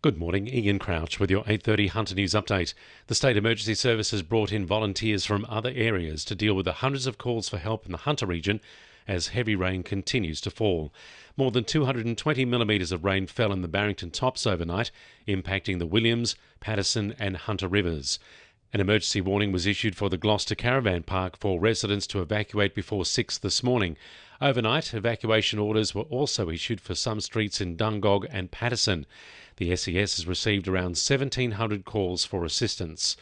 Good morning, Ian Crouch with your 8:30 Hunter News Update. The State Emergency Service has brought in volunteers from other areas to deal with the hundreds of calls for help in the Hunter region as heavy rain continues to fall. More than 220 millimetres of rain fell in the Barrington Tops overnight, impacting the Williams, Patterson and Hunter rivers. An emergency warning was issued for the Gloucester Caravan Park for residents to evacuate before 6 this morning. Overnight, evacuation orders were also issued for some streets in Dungog and Patterson. The SES has received around 1,700 calls for assistance.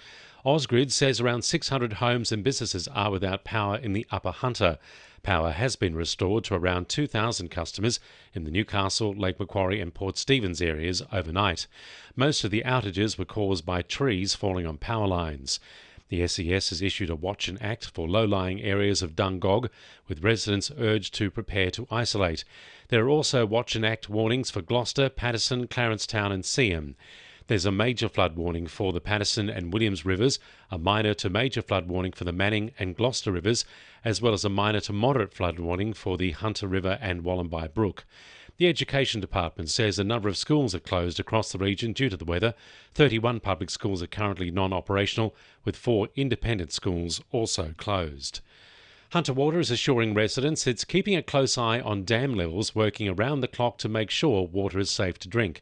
Ausgrid says around 600 homes and businesses are without power in the Upper Hunter. Power has been restored to around 2,000 customers in the Newcastle, Lake Macquarie and Port Stephens areas overnight. Most of the outages were caused by trees falling on power lines. The SES has issued a Watch and Act for low-lying areas of Dungog, with residents urged to prepare to isolate. There are also Watch and Act warnings for Gloucester, Patterson, Clarencetown and Seaham. There's a major flood warning for the Patterson and Williams rivers, a minor to major flood warning for the Manning and Gloucester rivers, as well as a minor to moderate flood warning for the Hunter River and Wallumbye Brook. The Education Department says a number of schools are closed across the region due to the weather. 31 public schools are currently non-operational, with 4 independent schools also closed. Hunter Water is assuring residents it's keeping a close eye on dam levels, working around the clock to make sure water is safe to drink.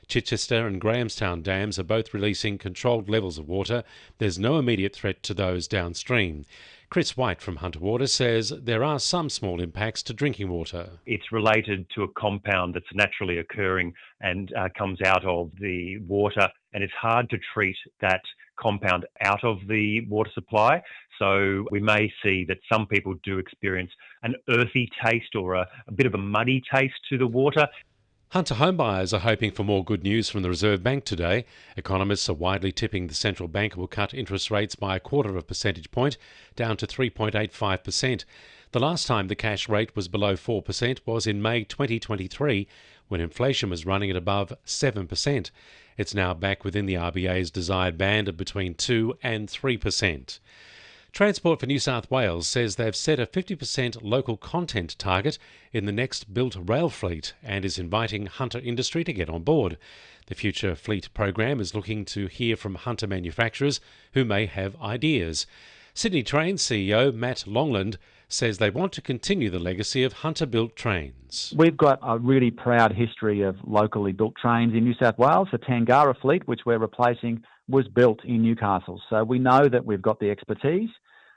Chichester and Grahamstown dams are both releasing controlled levels of water. There's no immediate threat to those downstream. Chris White from Hunter Water says there are some small impacts to drinking water. It's related to a compound that's naturally occurring and comes out of the water, and it's hard to treat that compound out of the water supply. So we may see that some people do experience an earthy taste or a bit of a muddy taste to the water. Hunter homebuyers are hoping for more good news from the Reserve Bank today. Economists are widely tipping the central bank will cut interest rates by 1/4 percentage point, down to 3.85%. The last time the cash rate was below 4% was in May 2023, when inflation was running at above 7%. It's now back within the RBA's desired band of between 2 and 3%. Transport for New South Wales says they've set a 50% local content target in the next built rail fleet and is inviting Hunter industry to get on board. The Future Fleet program is looking to hear from Hunter manufacturers who may have ideas. Sydney Trains CEO Matt Longland says they want to continue the legacy of Hunter-built trains. We've got a really proud history of locally built trains in New South Wales. The Tangara fleet, which we're replacing, was built in Newcastle. So we know that we've got the expertise.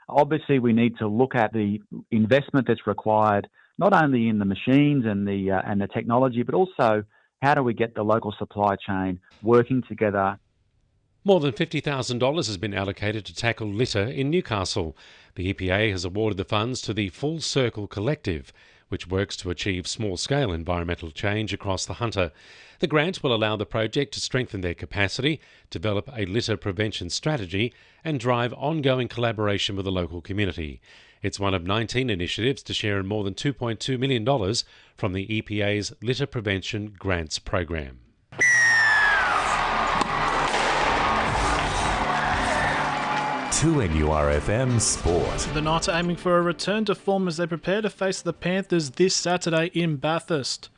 Obviously, we need to look at the investment that's required, not only in the machines and the technology, but also how do we get the local supply chain working together. More than $50,000 has been allocated to tackle litter in Newcastle. The EPA has awarded the funds to the Full Circle Collective, which works to achieve small-scale environmental change across the Hunter. The grant will allow the project to strengthen their capacity, develop a litter prevention strategy and drive ongoing collaboration with the local community. It's one of 19 initiatives to share in more than $2.2 million from the EPA's Litter Prevention Grants Program. To NURFM Sport. The Knights are aiming for a return to form as they prepare to face the Panthers this Saturday in Bathurst.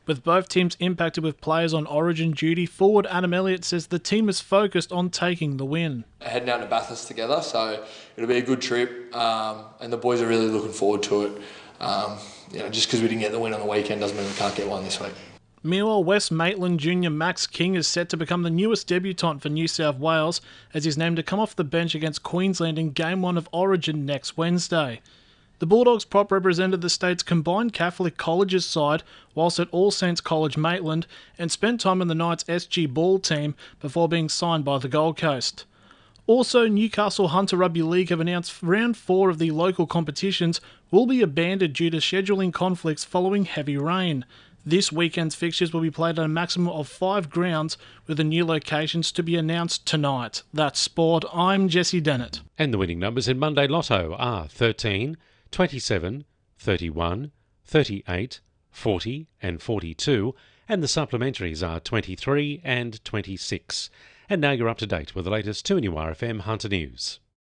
With both teams impacted with players on origin duty, forward Adam Elliott says the team is focused on taking the win. Heading down to Bathurst together, so it'll be a good trip, and the boys are really looking forward to it. Just because we didn't get the win on the weekend doesn't mean we can't get one this week. Meanwhile, West Maitland junior Max King is set to become the newest debutant for New South Wales as he's named to come off the bench against Queensland in Game 1 of Origin next Wednesday. The Bulldogs prop represented the state's combined Catholic colleges side whilst at All Saints College Maitland and spent time in the Knights SG ball team before being signed by the Gold Coast. Also, Newcastle Hunter Rugby League have announced round 4 of the local competitions will be abandoned due to scheduling conflicts following heavy rain. This weekend's fixtures will be played at a maximum of 5 grounds, with the new locations to be announced tonight. That's sport. I'm Jessie Dennett. And the winning numbers in Monday Lotto are 13, 27, 31, 38, 40 and 42, and the supplementaries are 23 and 26. And now you're up to date with the latest 2NURFM Hunter News.